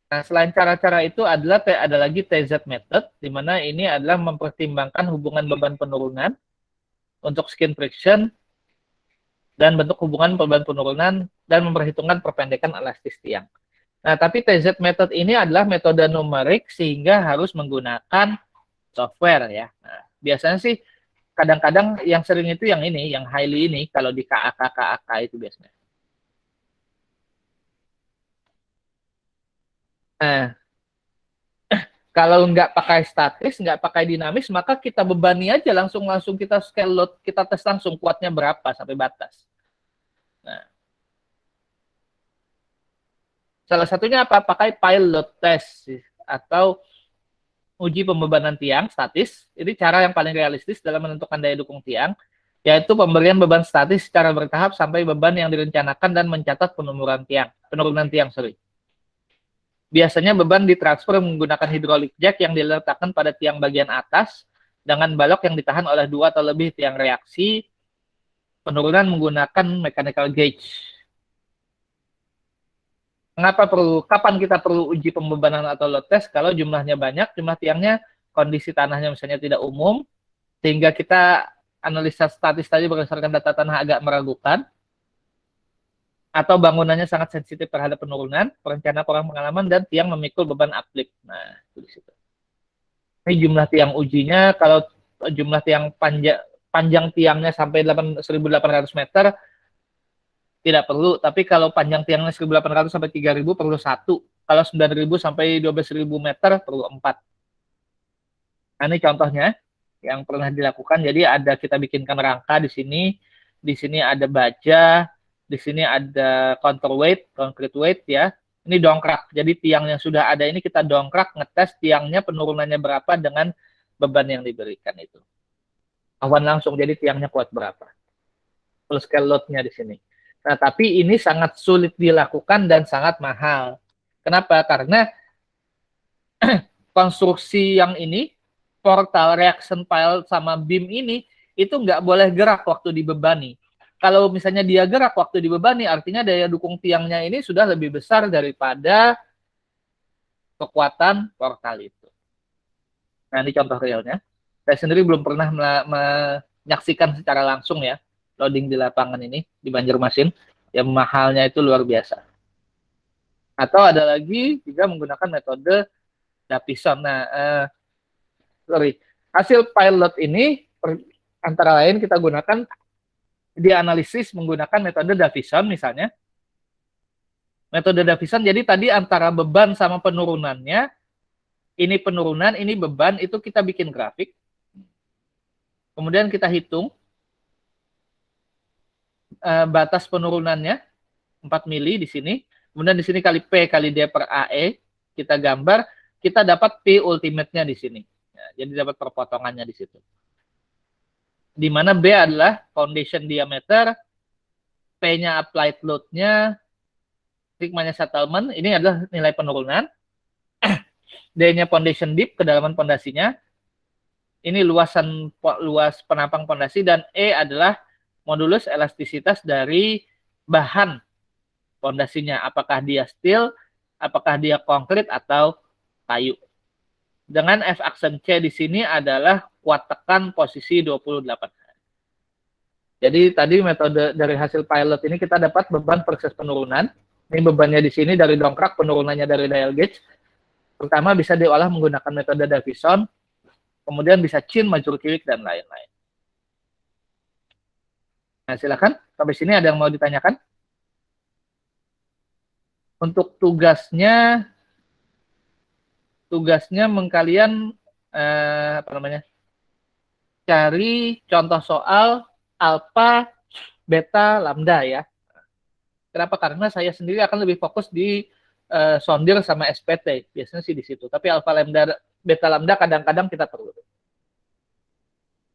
Speaker 1: Nah, selain cara-cara itu ada lagi TZ method, di mana ini adalah mempertimbangkan hubungan beban penurunan untuk skin friction dan bentuk hubungan beban penurunan dan memperhitungkan perpendekan elastis tiang. Nah, tapi TZ method ini adalah metode numerik sehingga harus menggunakan software ya. Nah, biasanya sih kadang-kadang yang sering itu yang ini, yang Hailey ini kalau di KAK itu biasanya. Nah, kalau nggak pakai statis, nggak pakai dinamis, maka kita bebani aja langsung kita scale load, kita tes langsung kuatnya berapa sampai batas. Nah, salah satunya apa? Pakai pile load test atau uji pembebanan tiang statis. Ini cara yang paling realistis dalam menentukan daya dukung tiang, yaitu pemberian beban statis secara bertahap sampai beban yang direncanakan dan mencatat penurunan tiang. Biasanya beban ditransfer menggunakan hydraulic jack yang diletakkan pada tiang bagian atas dengan balok yang ditahan oleh 2 atau lebih tiang reaksi. Penurunan menggunakan mechanical gauge. Kapan kita perlu uji pembebanan atau load test? Kalau jumlahnya banyak, jumlah tiangnya, kondisi tanahnya misalnya tidak umum, sehingga kita analisa statis tadi berdasarkan data tanah agak meragukan, atau bangunannya sangat sensitif terhadap penurunan, perencana kurang pengalaman, dan tiang memikul beban uplift. Nah, itu di situ. Ini jumlah tiang ujinya, kalau jumlah tiang panjang tiangnya sampai 1.800 meter, tidak perlu. Tapi kalau panjang tiangnya 1.800 sampai 3.000 perlu 1. Kalau 9.000 sampai 12.000 meter perlu 4. Nah, ini contohnya yang pernah dilakukan. Jadi kita bikinkan rangka di sini ada baja, di sini ada concrete weight ya. Ini dongkrak. Jadi tiang yang sudah ada ini kita dongkrak, ngetes tiangnya penurunannya berapa dengan beban yang diberikan itu. Awan langsung, jadi tiangnya kuat berapa. Full scale load-nya di sini. Nah, tapi ini sangat sulit dilakukan dan sangat mahal. Kenapa? Karena konstruksi yang ini, portal reaction pile sama beam ini, itu nggak boleh gerak waktu dibebani. Kalau misalnya dia gerak waktu dibebani, artinya daya dukung tiangnya ini sudah lebih besar daripada kekuatan portal itu. Nah, ini contoh realnya. Saya sendiri belum pernah menyaksikan secara langsung ya, loading di lapangan ini, di Banjarmasin. Yang mahalnya itu luar biasa. Atau ada lagi juga menggunakan metode Davison. Nah, hasil pilot ini antara lain kita gunakan dianalisis menggunakan metode Davison misalnya. Metode Davison, jadi tadi antara beban sama penurunannya, ini penurunan, ini beban, itu kita bikin grafik. Kemudian kita hitung batas penurunannya 4 mili di sini. Kemudian di sini kali P kali D per AE, kita gambar, kita dapat P ultimate-nya di sini. Ya, jadi dapat perpotongannya di situ. Di mana B adalah foundation diameter, P-nya applied load-nya, sigma-nya settlement, ini adalah nilai penurunan. D-nya foundation deep, kedalaman pondasinya. Ini luas penampang pondasi, dan E adalah modulus elastisitas dari bahan pondasinya, apakah dia steel, apakah dia konkrit atau kayu. Dengan F aksen C di sini adalah kuat tekan posisi 28. Jadi tadi metode dari hasil pilot ini kita dapat beban proses penurunan. Ini bebannya di sini dari dongkrak, penurunannya dari dial gauge. Pertama bisa diolah menggunakan metode Davison, kemudian bisa chin, majur kiwik, dan lain-lain. Nah, silakan. Sampai sini ada yang mau ditanyakan? Untuk tugasnya kalian cari contoh soal alfa, beta, lambda ya. Kenapa? Karena saya sendiri akan lebih fokus di sondir sama SPT, biasanya sih di situ. Tapi alfa, lambda, beta, lambda kadang-kadang kita perlu.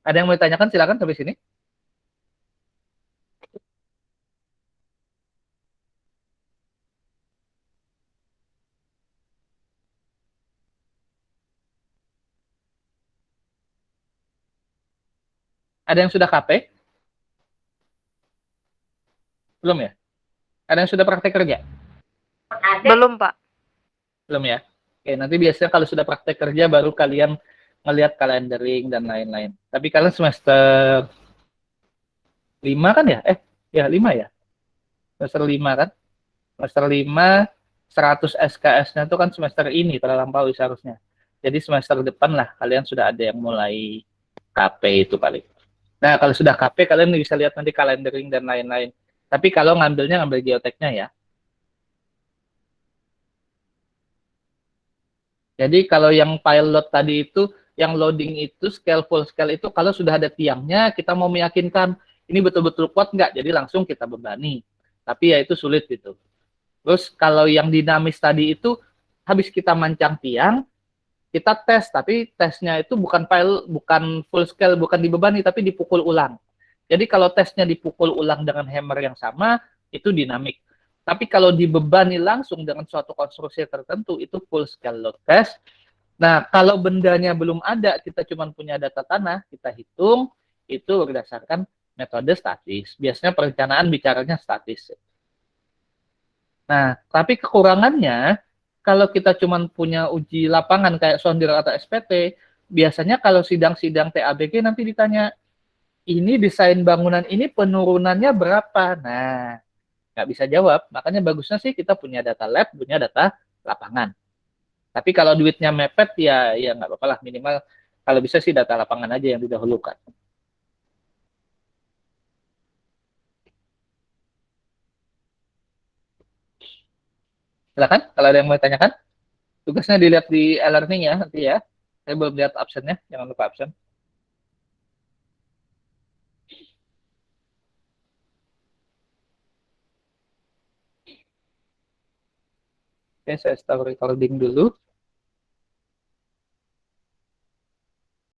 Speaker 1: Ada yang mau ditanyakan? Silakan sampai sini. Ada yang sudah KP? Belum ya? Ada yang sudah praktek kerja?
Speaker 2: Belum, Pak.
Speaker 1: Belum ya? Oke, nanti biasanya kalau sudah praktek kerja baru kalian ngelihat calendering dan lain-lain. Tapi kalian semester 5 kan ya? Ya 5 ya? Semester 5 kan? Semester 5, 100 SKS-nya itu kan semester ini terlampaui seharusnya. Jadi semester depan lah kalian sudah ada yang mulai KP itu paling. Nah, kalau sudah KP kalian bisa lihat nanti calendering dan lain-lain. Tapi kalau ngambil geoteknya ya. Jadi kalau yang pilot tadi itu, yang loading itu full scale itu kalau sudah ada tiangnya, kita mau meyakinkan ini betul-betul kuat nggak, jadi langsung kita bebani. Tapi ya itu sulit gitu. Terus kalau yang dinamis tadi itu, habis kita mancang tiang, kita tes, tapi tesnya itu bukan full scale, bukan dibebani, tapi dipukul ulang. Jadi kalau tesnya dipukul ulang dengan hammer yang sama, itu dinamik. Tapi kalau dibebani langsung dengan suatu konstruksi tertentu, itu full scale load test. Nah, kalau bendanya belum ada, kita cuma punya data tanah, kita hitung, itu berdasarkan metode statis. Biasanya perencanaan bicaranya statis. Nah, tapi kekurangannya, kalau kita cuma punya uji lapangan kayak sondir atau SPT, biasanya kalau sidang-sidang TABG nanti ditanya, ini desain bangunan ini penurunannya berapa? Nah, nggak bisa jawab. Makanya bagusnya sih kita punya data lab, punya data lapangan. Tapi kalau duitnya mepet ya nggak apa-apa lah, minimal kalau bisa sih data lapangan aja yang didahulukan. Silakan kalau ada yang mau tanyakan. Tugasnya dilihat di e-learning ya nanti ya. Saya belum lihat absennya, jangan lupa absen. Oke, saya start recording dulu.